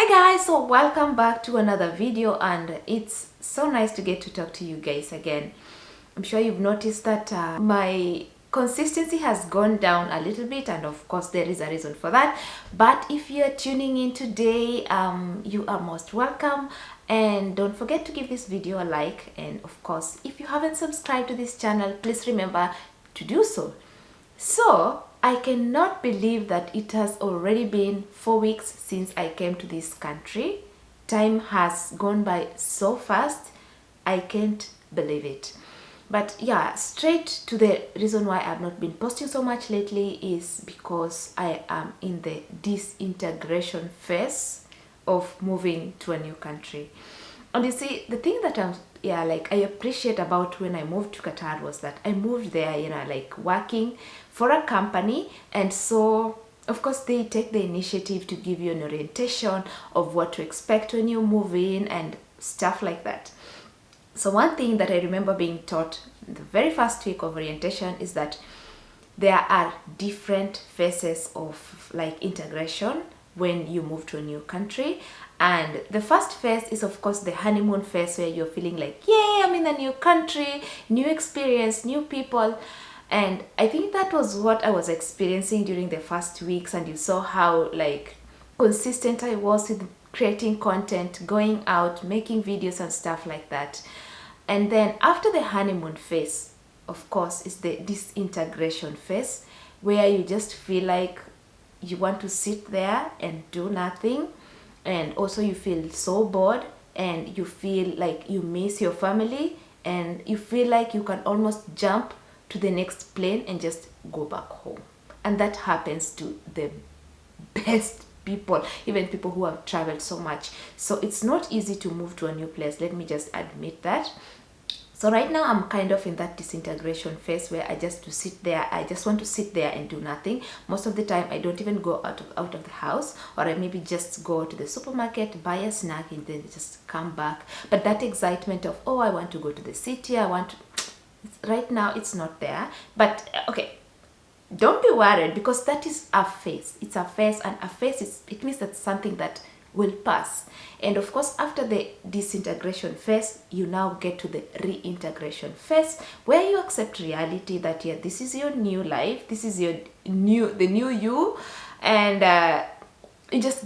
Hi guys, so welcome back to another video, and it's so nice to get to talk to you guys again. I'm sure you've noticed that my consistency has gone down a little bit, and of course there is a reason for that. But if you're tuning in today, you are most welcome, and don't forget to give this video a like. And of course, if you haven't subscribed to this channel, please remember to do so. So I cannot believe that it has already been 4 weeks since I came to this country. Time has gone by so fast. I can't believe it. But yeah, straight to the reason why I've not been posting so much lately is because I am in the disintegration phase of moving to a new country. And you see, the thing that I appreciate about when I moved to Qatar was that I moved there, like working for a company, and so of course they take the initiative to give you an orientation of what to expect when you move in and stuff like that. So one thing that I remember being taught the very first week of orientation is that there are different phases of like integration when you move to a new country. And the first phase is of course the honeymoon phase, where you're feeling like, yay, I'm in a new country, new experience, new people. And I think that was what I was experiencing during the first weeks, and you saw how like consistent I was with creating content, going out, making videos and stuff like that. And then after the honeymoon phase, of course, is the disintegration phase, where you just feel like you want to sit there and do nothing, and also you feel so bored, and you feel like you miss your family, and you feel like you can almost jump to the next plane and just go back home. And that happens to the best people, even people who have traveled so much. So it's not easy to move to a new place, let me just admit that. So right now I'm kind of in that disintegration phase where I just want to sit there and do nothing. Most of the time I don't even go out of the house, or I maybe just go to the supermarket, buy a snack, and then just come back. But that excitement of, oh, I want to go to the city, right now it's not there. But okay, don't be worried, because that is a phase. It's a phase, and a phase it means that's something that will pass. And of course, after the disintegration phase, you now get to the reintegration phase, where you accept reality that, yeah, this is your new life, this is the new you, and you just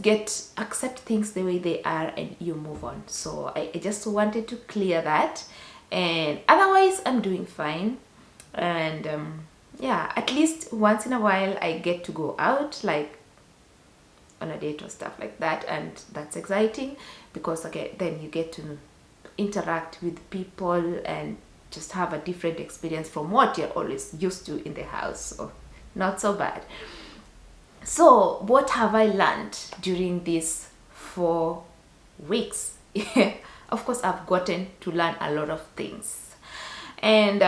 accept things the way they are, and you move on. So I just wanted to clear that, and otherwise I'm doing fine. And yeah, at least once in a while I get to go out, like on a date or stuff like that, and that's exciting, because okay, then you get to interact with people and just have a different experience from what you're always used to in the house. So not so bad. So what have I learned during these 4 weeks? Of course, I've gotten to learn a lot of things, and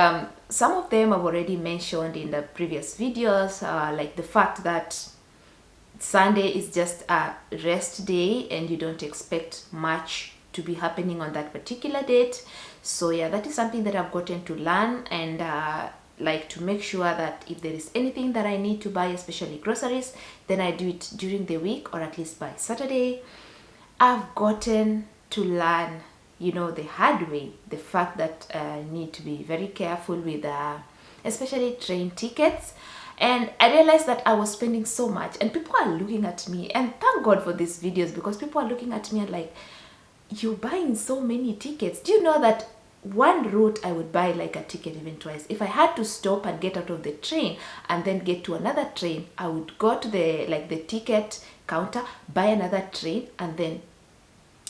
some of them I've already mentioned in the previous videos, like the fact that Sunday is just a rest day, and you don't expect much to be happening on that particular date. So yeah, that is something that I've gotten to learn, and like to make sure that if there is anything that I need to buy, especially groceries, then I do it during the week, or at least by Saturday. I've gotten to learn, the hard way, the fact that I need to be very careful with especially train tickets. And I realized that I was spending so much, and people are looking at me, and thank God for these videos, because people are looking at me and like, you're buying so many tickets. Do you know that one route I would buy like a ticket even twice? If I had to stop and get out of the train and then get to another train, I would go to the ticket counter, buy another train, and then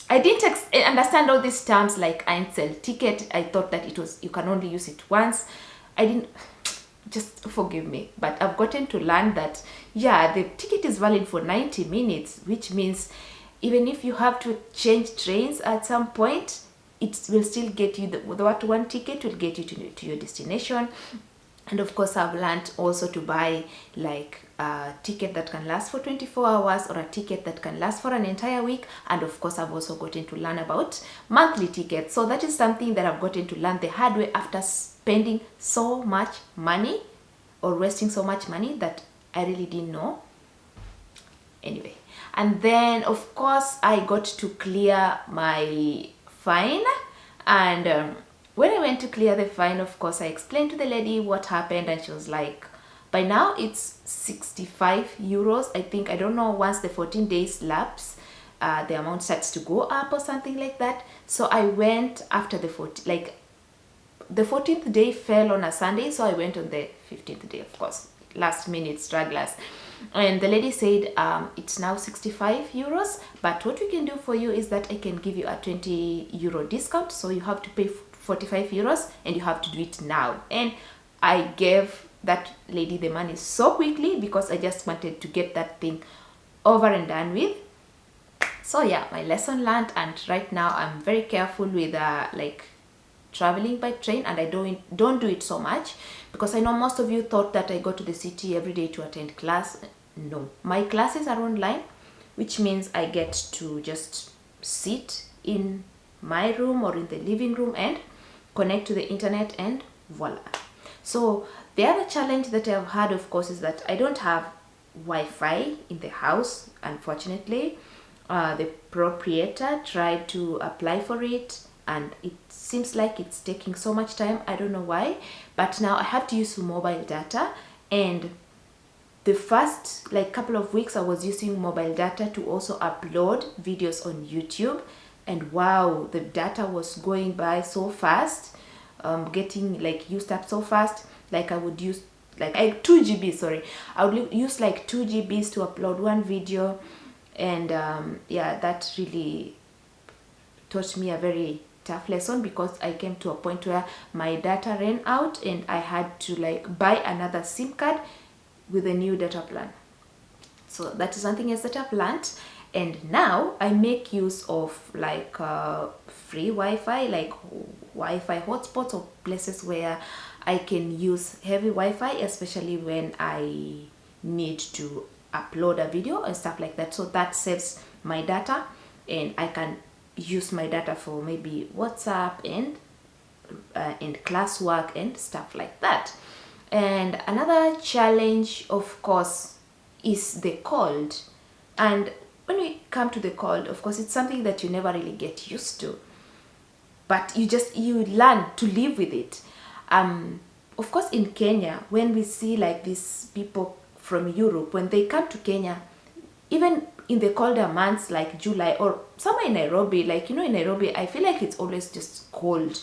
I didn't understand all these terms like Einzel ticket. I thought that you can only use it once. I didn't. Just forgive me, but I've gotten to learn that, yeah, the ticket is valid for 90 minutes, which means even if you have to change trains at some point, it will still get you, the one ticket will get you to your destination. And of course, I've learned also to buy like a ticket that can last for 24 hours, or a ticket that can last for an entire week. And of course, I've also gotten to learn about monthly tickets. So that is something that I've gotten to learn the hard way, after spending so much money, or wasting so much money that I really didn't know. Anyway, And then of course I got to clear my fine. And when I went to clear the fine, of course I explained to the lady what happened, and she was like, by now it's 65 euros, I think. I don't know, once the 14 days lapse, the amount starts to go up or something like that. So I went after the 14, like the 14th day fell on a Sunday, so I went on the 15th day, of course, last minute stragglers. And the lady said, it's now 65 euros, but what we can do for you is that I can give you a 20 euro discount, so you have to pay 45 euros and you have to do it now. And I gave that lady the money so quickly because I just wanted to get that thing over and done with. So yeah, my lesson learned, and right now I'm very careful with like traveling by train, and I don't do it so much because I know most of you thought that I go to the city every day to attend class. No, my classes are online, which means I get to just sit in my room or in the living room and connect to the internet, and voila. So the other challenge that I've had, of course, is that I don't have Wi-Fi in the house, unfortunately. The proprietor tried to apply for it, and it seems like it's taking so much time. I don't know why, but now I have to use mobile data. And the first like couple of weeks I was using mobile data to also upload videos on YouTube, and wow, the data was going by so fast, getting like used up so fast. Like I would use like 2 GB, sorry, I would use like 2 GBs to upload one video. And yeah, that really taught me a very tough lesson, because I came to a point where my data ran out and I had to like buy another SIM card with a new data plan. So that is something else that I've learned. And now I make use of like free Wi-Fi, like Wi-Fi hotspots, or places where I can use heavy Wi-Fi, especially when I need to upload a video and stuff like that. So that saves my data, and I can use my data for maybe WhatsApp and classwork and stuff like that. And another challenge, of course, is the cold. And when we come to the cold, of course, it's something that you never really get used to, but you learn to live with it. Of course, in Kenya, when we see like these people from Europe, when they come to Kenya, even in the colder months like July, or somewhere in Nairobi, like, in Nairobi, I feel like it's always just cold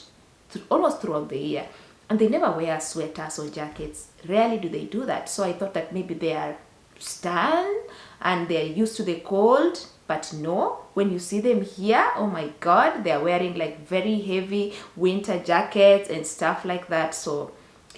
almost throughout the year, and they never wear sweaters or jackets. Rarely do they do that. So I thought that maybe they are stern and they're used to the cold, but no, when you see them here, oh my god, they're wearing like very heavy winter jackets and stuff like that. So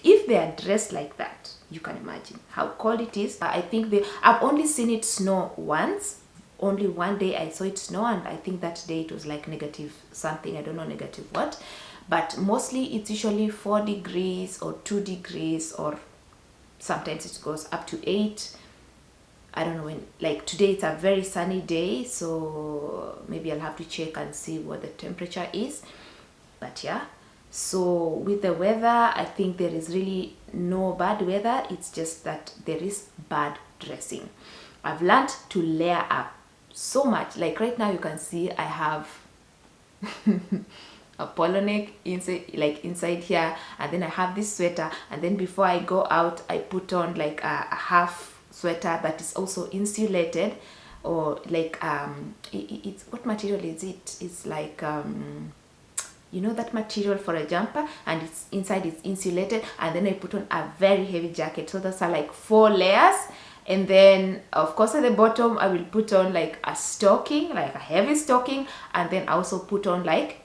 if they are dressed like that, you can imagine how cold it is. I think I've only seen it snow once. Only one day I saw it snow, and I think that day it was like negative something, I don't know negative what, but mostly it's usually 4 degrees or 2 degrees, or sometimes it goes up to 8. I don't know when. Like today it's a very sunny day, so maybe I'll have to check and see what the temperature is. But yeah, so with the weather, I think there is really no bad weather. It's just that there is bad dressing. I've learned to layer up so much. Like right now you can see I have a polo neck inside here, and then I have this sweater, and then before I go out I put on like a half sweater that is also insulated, or like it's, what material is it? It's like that material for a jumper, and it's inside, it's insulated, and then I put on a very heavy jacket. So those are like 4 layers. And then of course at the bottom I will put on like a stocking, like a heavy stocking, and then I also put on like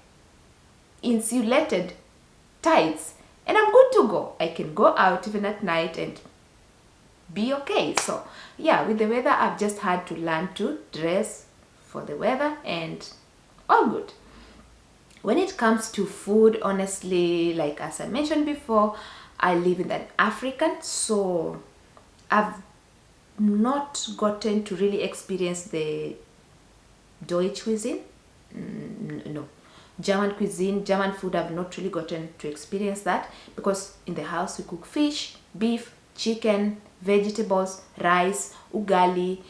insulated tights, and I'm good to go. I can go out even at night and be okay. So yeah, with the weather I've just had to learn to dress for the weather, and all good. When it comes to food, honestly, like as I mentioned before, I live in an African, so I've not gotten to really experience the Deutsch cuisine. No, German cuisine, German food, I've not really gotten to experience that, because in the house we cook fish, beef, chicken, vegetables, rice, ugali.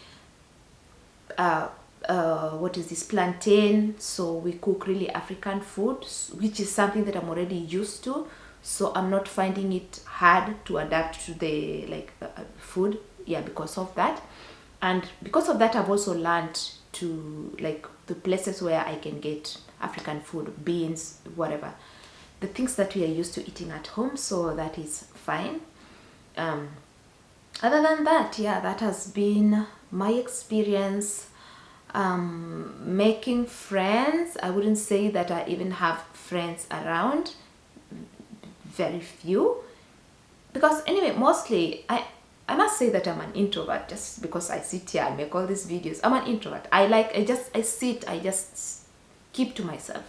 what is this, plantain. So we cook really African food, which is something that I'm already used to, so I'm not finding it hard to adapt to the food, yeah, because of that. And because of that, I've also learned to like the places where I can get African food, beans, whatever, the things that we are used to eating at home, so that is fine. Other than that, yeah, that has been my experience. Making friends, I wouldn't say that I even have friends around, very few, because anyway, mostly I must say that I'm an introvert, just because I sit here, I make all these videos. I'm an introvert. I just keep to myself.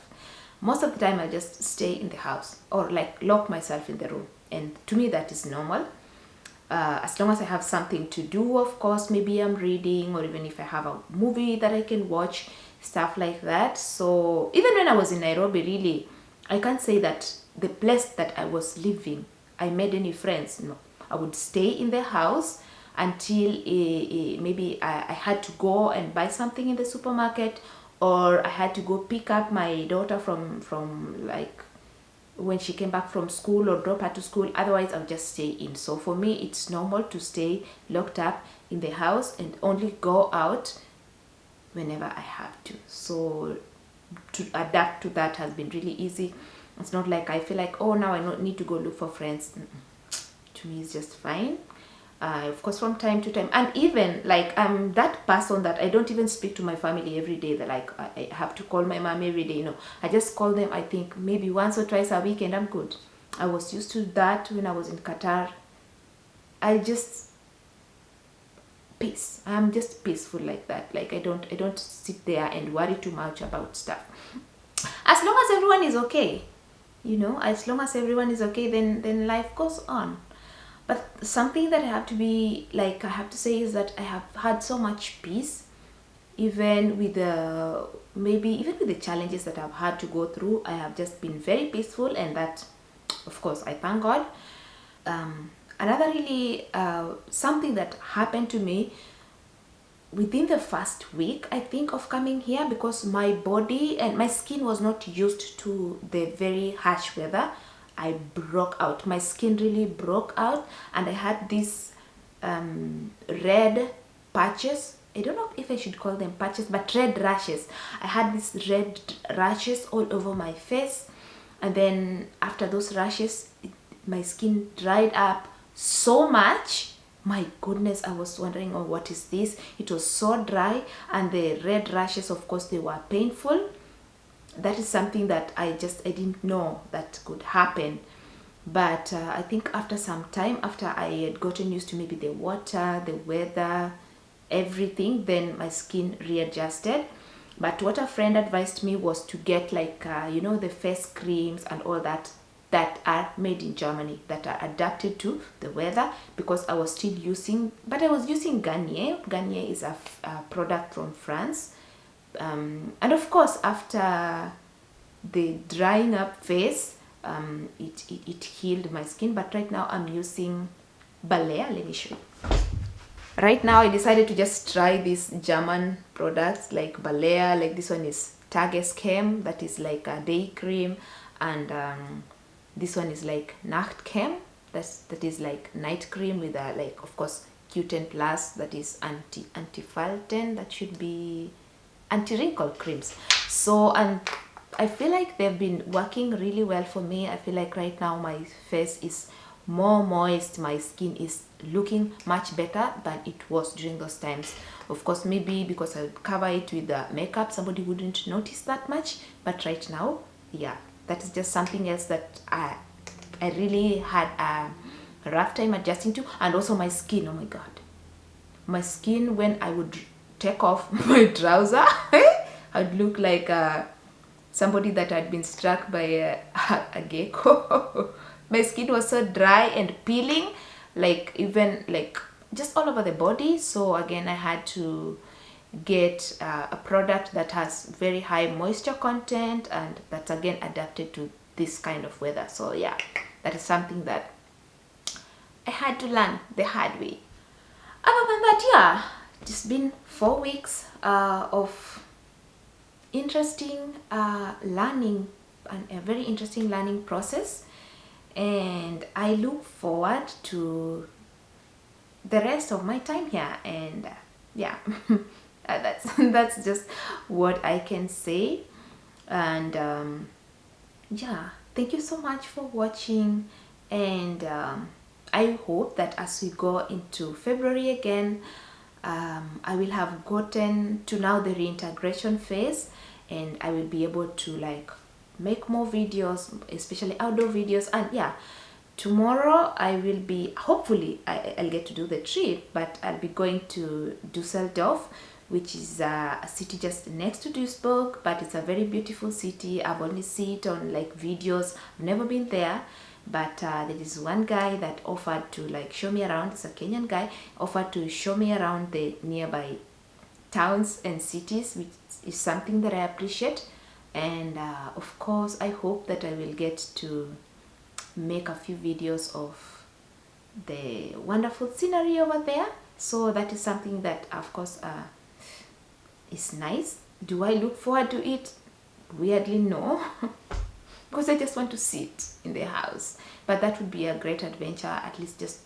Most of the time I just stay in the house or like lock myself in the room, and to me that is normal. As long as I have something to do, of course, maybe I'm reading, or even if I have a movie that I can watch, stuff like that. So even when I was in Nairobi, really, I can't say that the place that I was living, I made any friends. No, I would stay in the house until maybe I had to go and buy something in the supermarket, or I had to go pick up my daughter from like when she came back from school, or drop her to school. Otherwise I'll just stay in. So for me, it's normal to stay locked up in the house and only go out whenever I have to. So to adapt to that has been really easy. It's not like I feel like, oh, now I don't need to go look for friends. To me, it's just fine. Of course, from time to time, and even like I'm that person that I don't even speak to my family every day. That like I have to call my mom every day. You know, I just call them, I think maybe once or twice a week, and I'm good. I was used to that when I was in Qatar. I just peace. I'm just peaceful like that. Like I don't sit there and worry too much about stuff. As long as everyone is okay, you know, as long as everyone is okay, then life goes on. But something that I have to say is that I have had so much peace, even with the challenges that I've had to go through. I have just been very peaceful, and that, of course, I thank God. Another really something that happened to me within the first week, I think, of coming here, because my body and my skin was not used to the very harsh weather. I broke out. My skin really broke out, and I had these red patches. I don't know if I should call them patches, but red rashes. I had these red rashes all over my face, and then after those rashes, my skin dried up so much. My goodness, I was wondering, oh, what is this? It was so dry, and the red rashes, of course, they were painful. That is something that I didn't know that could happen. But I think after some time, after I had gotten used to maybe the water, the weather, everything, then my skin readjusted. But what a friend advised me was to get like the face creams and all that are made in Germany, that are adapted to the weather, because I was still using Garnier. Garnier is a product from France. And of course, after the drying up phase, it healed my skin. But right now I'm using Balea. Let me show you. Right now I decided to just try these German products like Balea. Like this one is Tagescreme, that is like a day cream, and this one is like Nachtcreme, that is like night cream with a, like, of course, Q10 plus, that is anti-falten, that should be anti-wrinkle creams. So, and I feel like they've been working really well for me. I feel like right now my face is more moist, my skin is looking much better than it was during those times. Of course, maybe because I would cover it with the makeup, somebody wouldn't notice that much, but right now, yeah, that is just something else that I really had a rough time adjusting to. And also my skin, oh my god, my skin, when I would take off my trouser, I'd look like somebody that had been struck by a gecko. My skin was so dry and peeling, like even like just all over the body. So again, I had to get a product that has very high moisture content, and that's again adapted to this kind of weather. So yeah, that is something that I had to learn the hard way. Other than that, yeah, just been 4 weeks of interesting learning, and a very interesting learning process, and I look forward to the rest of my time here. And yeah, that's just what I can say. And yeah, thank you so much for watching, and I hope that as we go into February again, I will have gotten to now the reintegration phase, and I will be able to like make more videos, especially outdoor videos. And yeah, tomorrow I will be, hopefully I'll get to do the trip, but I'll be going to Dusseldorf, which is a city just next to Duisburg, but it's a very beautiful city. I've only seen it on like videos. I've never been there, but there is one guy that offered to like show me around. It's a Kenyan guy, offered to show me around the nearby towns and cities, which is something that I appreciate. And of course I hope that I will get to make a few videos of the wonderful scenery over there. So that is something that of course is nice. Do I look forward to it? Weirdly, no. Because I just want to sit in the house. But that would be a great adventure, at least just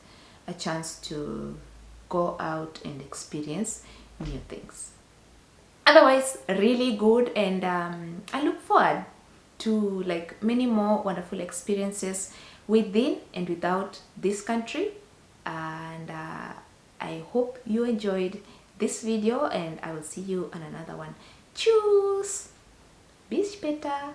a chance to go out and experience new things. Otherwise, really good, and I look forward to like many more wonderful experiences within and without this country. And I hope you enjoyed this video, and I will see you on another one. Tschüss! Bis später!